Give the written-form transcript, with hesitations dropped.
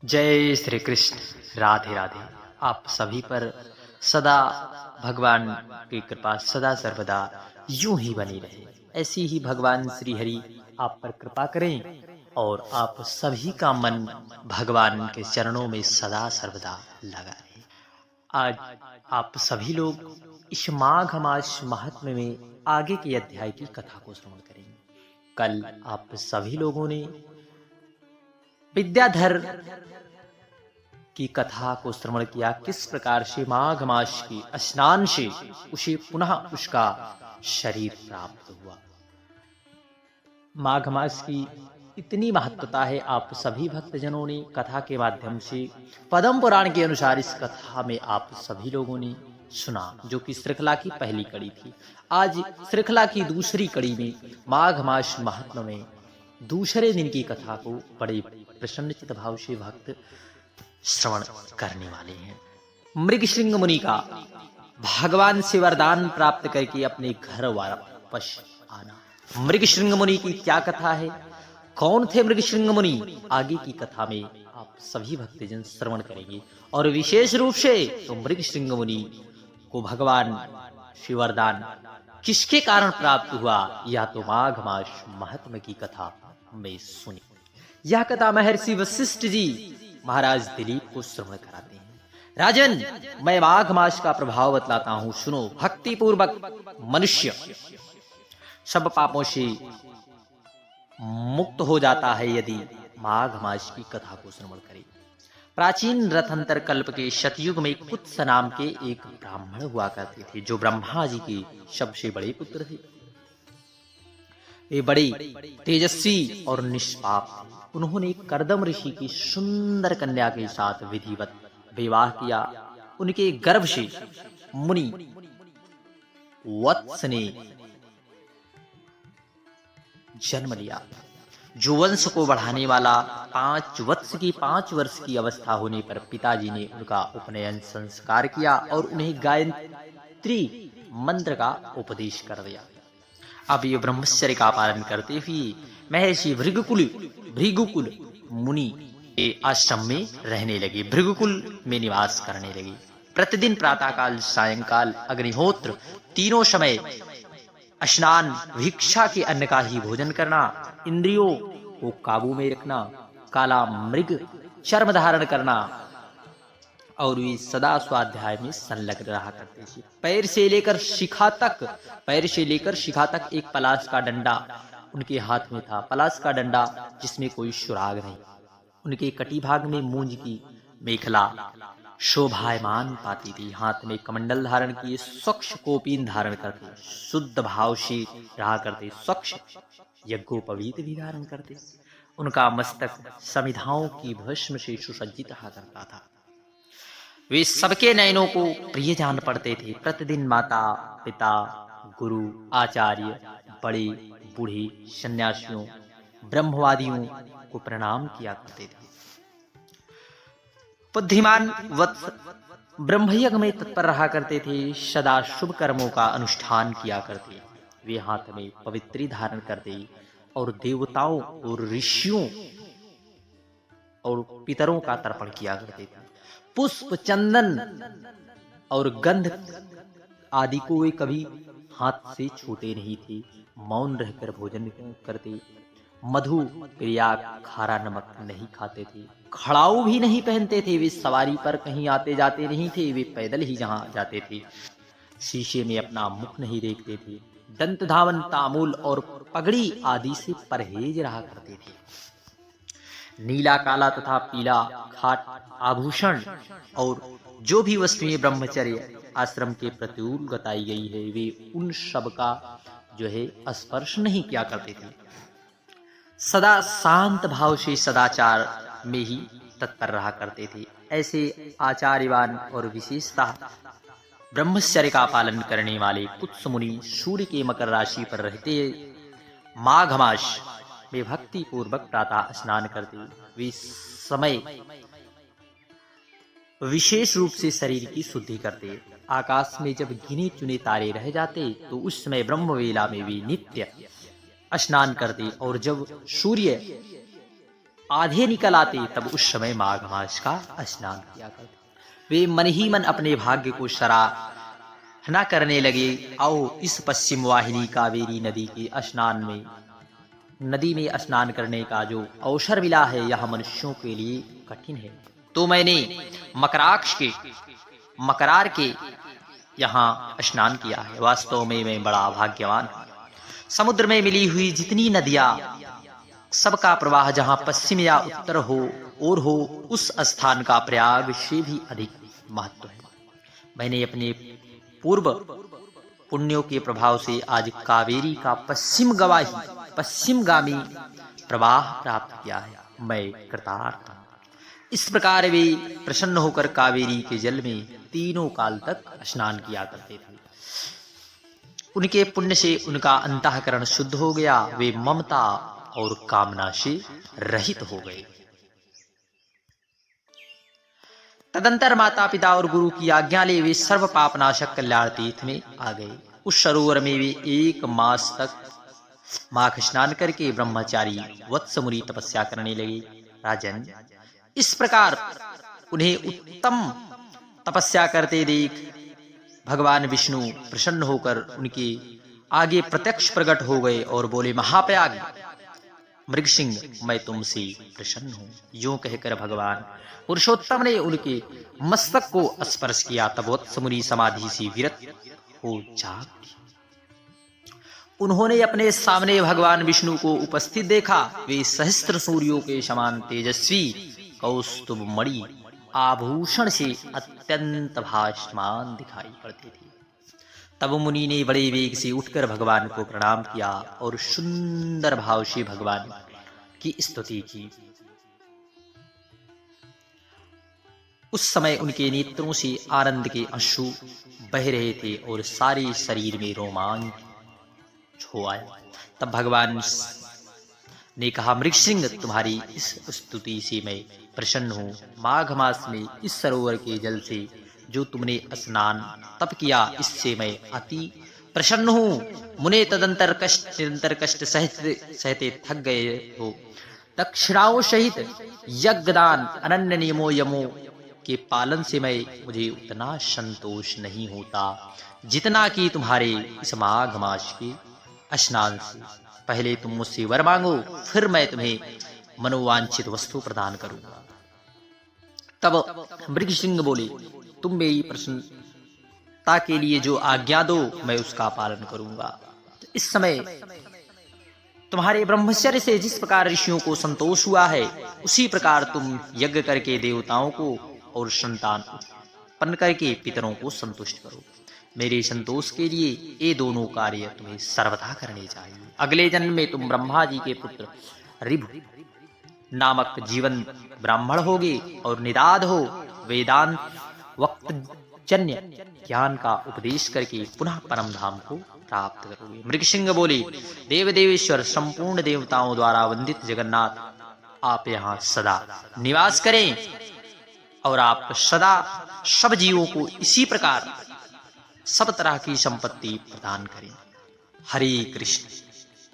जय श्री कृष्ण। राधे राधे। आप सभी पर सदा भगवान की कृपा सदा सर्वदा यूं ही बनी रहे। ऐसी ही भगवान श्री हरि आप पर कृपा करें और आप सभी का मन भगवान के चरणों में सदा सर्वदा लगा रहे। आज आप सभी लोग इस माघ मास महात्म्य में आगे के अध्याय की कथा को श्रवण करेंगे। कल आप सभी लोगों ने विद्याधर की कथा को श्रवण किया, किस प्रकार से माघ मास की स्नान से उसे पुनः उसका शरीर प्राप्त हुआ। माघ मास की इतनी महत्वता है, आप सभी भक्तजनों ने कथा के माध्यम से पद्म पुराण के अनुसार इस कथा में आप सभी लोगों ने सुना, जो कि श्रृंखला की पहली कड़ी थी। आज श्रृंखला की दूसरी कड़ी में माघ मास महात्म्य में दूसरे दिन की कथा को बड़े प्रसन्नचित भाव से भक्त श्रवण करने वाले हैं। मृगशृंग मुनि का भगवान से वरदान प्राप्त करके अपने घर वापस आना। मृगशृंग मुनि की क्या कथा है, कौन थे मृगशृंग मुनि, आगे की कथा में आप सभी भक्तजन श्रवण करेंगे। और विशेष रूप से तो मृगशृंग मुनि को भगवान शिव वरदान किसके कारण प्राप्त हुआ, या तो माघ मास महात्म्य की कथा में सुनी। यह कथा महर्षि वशिष्ठ जी महाराज दिलीप को श्रवण कराते हैं। राजन, मैं माघ मास का प्रभाव बतलाता हूं, सुनो। भक्ति पूर्वक मनुष्य सब पापों से मुक्त हो जाता है यदि माघ मास की कथा को श्रवण करे। प्राचीन रथंतर कल्प के शतयुग में कुत्स नाम के एक ब्राह्मण हुआ करते थे, जो ब्रह्मा जी के सबसे बड़े पुत्र थे। वे बड़े तेजस्वी और निष्पाप थे। उन्होंने कर्दम ऋषि की सुंदर कन्या के साथ विधिवत विवाह किया। उनके गर्भ से मुनि वत्स ने जन्म लिया, जो वंश को बढ़ाने वाला। 5 वर्ष की अवस्था होने पर पिताजी ने उनका उपनयन संस्कार किया और उन्हें गायत्री मंत्र का उपदेश कर दिया। अब ये ब्रह्मचर्य का पालन करते हुए महर्षि भृगुकुल मुनि के आश्रम में रहने लगे, भृगुकुल में निवास करने लगे। प्रतिदिन प्रातःकाल, सायंकाल, अग्निहोत्र तीनों समय स्नान, भिक्षा के अन्न का ही भोजन करना, इंद्रियों को काबू में रखना, काला मृग चर्म धारण करना, और वे सदा स्वाध्याय में संलग्न रहा करते थे। पैर से लेकर शिखा तक एक पलाश का डंडा उनके हाथ में था। पलाश का डंडा जिसमें कोई सुराग नहीं। उनके कटी भाग में मूंज की मेखला शोभायमान पाती थी। हाथ में कमंडल धारण किए स्वच्छ कोपीन धारण करते, शुद्ध भाव से रहा करते, स्वच्छ यज्ञोपवीत भी धारण करते। उनका मस्तक समिधाओं की भस्म से सुसज्जित रहा करता था। वे सबके नयनों को प्रिय जान पड़ते थे। प्रतिदिन माता, पिता, गुरु, आचार्य, बड़े बूढ़े, सन्यासियों, ब्रह्मवादियों को प्रणाम किया करते थे। बुद्धिमान वत्स ब्रह्मयज्ञ में तत्पर रहा करते थे, सदा शुभ कर्मों का अनुष्ठान किया करते। वे हाथ में पवित्री धारण करते और देवताओं और ऋषियों और पितरों का तर्पण किया करते थे। पुष्प, चंदन और गंध आदि को वे कभी हाथ से छूते नहीं थे। मौन रहकर भोजन करते। मधु, प्रिया, खारा नमक नहीं खाते थे। खड़ाऊ भी नहीं पहनते थे। वे सवारी पर कहीं आते जाते नहीं थे। वे पैदल ही जहां जाते थे। शीशे में अपना मुख नहीं देखते थे। दंत धावन, तामूल और पगड़ी आदि से परहेज रहा करते थे। नीला, काला तथा पीला खाट आभूषण और जो भी वस्तुएं ब्रह्मचर्य आश्रम के प्रतिकूल बताई गई है, वे उन सब का जो है स्पर्श नहीं किया करते थे। सदा शांत भाव से सदाचार में ही तत्पर रहा करते थे। ऐसे आचार्यवान और विशेषतः ब्रह्मचर्य का पालन करने वाले कुत्स मुनि सूर्य के मकर राशि पर रहते माघ मास में भक्ति पूर्वक प्रातः स्नान करते। वे समय विशेष रूप से शरीर की शुद्धि करते। आकाश में जब गिने चुने तारे रह जाते तो उस समय ब्रह्मवेला में वे नित्य स्नान करते, और जब सूर्य आधे निकल आते तब उस समय माघ मास का स्नान किया करते। वे मन ही मन अपने भाग्य को सराहना करने लगे। आओ इस पश्चिम वाहिनी कावेरी नदी में स्नान करने का जो अवसर मिला है यह मनुष्यों के लिए कठिन है, तो मैंने मकरार के यहाँ स्नान किया है। वास्तव में मैं बड़ा भाग्यवान हूँ। समुद्र में मिली हुई जितनी नदियां सबका प्रवाह जहाँ पश्चिम या उत्तर हो और हो, उस स्थान का प्रयाग से भी अधिक महत्व है। मैंने अपने पूर्व पुण्यों के प्रभाव से आज कावेरी का पश्चिमगामी प्रवाह प्राप्त किया है। मैं कृतार्थ हूं। इस प्रकार वे प्रसन्न होकर कावेरी के जल में तीनों काल तक स्नान किया करते थे। उनके पुण्य से उनका अंतःकरण शुद्ध हो गया। वे ममता और कामना से रहित हो गए। तदंतर माता पिता और गुरु की आज्ञा ले वे सर्व पापनाशक कल्याण तीर्थ में आ गए। उस सरोवर में वे 1 मास तक माघ स्नान करके ब्रह्मचारी वत्स मुनि तपस्या करने लगे। राजन, इस प्रकार उन्हें उत्तम तपस्या करते देख भगवान विष्णु प्रसन्न होकर उनके आगे प्रत्यक्ष प्रकट हो गए और बोले, महाप्रयाग मृगसिंह, मैं तुमसे प्रसन्न हूं। यूं कहकर भगवान पुरुषोत्तम ने उनके मस्तक को स्पर्श किया। तब वत्स मुनि समाधि से विरत हो जाग। उन्होंने अपने सामने भगवान विष्णु को उपस्थित देखा। वे सहस्त्र सूर्यों के समान तेजस्वी कौस्तुभ मणि आभूषण से अत्यंत भासमान दिखाई पड़ते थे। तब मुनि ने बड़े वेग से उठकर भगवान को प्रणाम किया और सुंदर भाव से भगवान की स्तुति की। उस समय उनके नेत्रों से आनंद के अश्रु बह रहे थे और सारे शरीर में रोमांच हो आया। तब भगवान ने कहा, मृगसिंह, तुम्हारी इस स्तुति से मैं प्रसन्न हूँ। माघ मास में इस सरोवर के जल से जो तुमने स्नान तप किया, इससे मैं अति प्रसन्न हूँ। मुने तदंतर निरंतर कष्ट सहते थक गए हो। दक्षिणाओं सहित यज्ञदान अनन्य नियमों यमों के पालन से मुझे उतना संतोष नहीं होता जितना कि तुम्हारे इस माघ मास के स्नान से। पहले तुम मुझसे वर मांगो, फिर मैं तुम्हें मनोवांछित वस्तु प्रदान करूंगा। तब मृगसिंह बोले, तुम मेरी प्रसन्नता के लिए जो आज्ञा दो मैं उसका पालन करूंगा। इस समय तुम्हारे ब्रह्मचर्य से जिस प्रकार ऋषियों को संतोष हुआ है, उसी प्रकार तुम यज्ञ करके देवताओं को और संतान उत्पन्न करके पितरों को संतुष्ट करो। मेरे संतोष के लिए ये दोनों कार्य तुम्हें सर्वथा करने चाहिए। अगले जन्म में तुम ब्रह्मा जी के पुत्र ऋभु नामक जीवन ब्राह्मण होगे और निदाद हो वेदांत वक्तजन्य ज्ञान का उपदेश करके पुनः परम धाम को प्राप्त करोगे। मृगसिंह बोले, देव देवेश्वर संपूर्ण देवताओं द्वारा वंदित जगन्नाथ, आप यहाँ सदा निवास करें और आप सदा सब जीवों को इसी प्रकार सब तरह की संपत्ति प्रदान करें। हरे कृष्ण।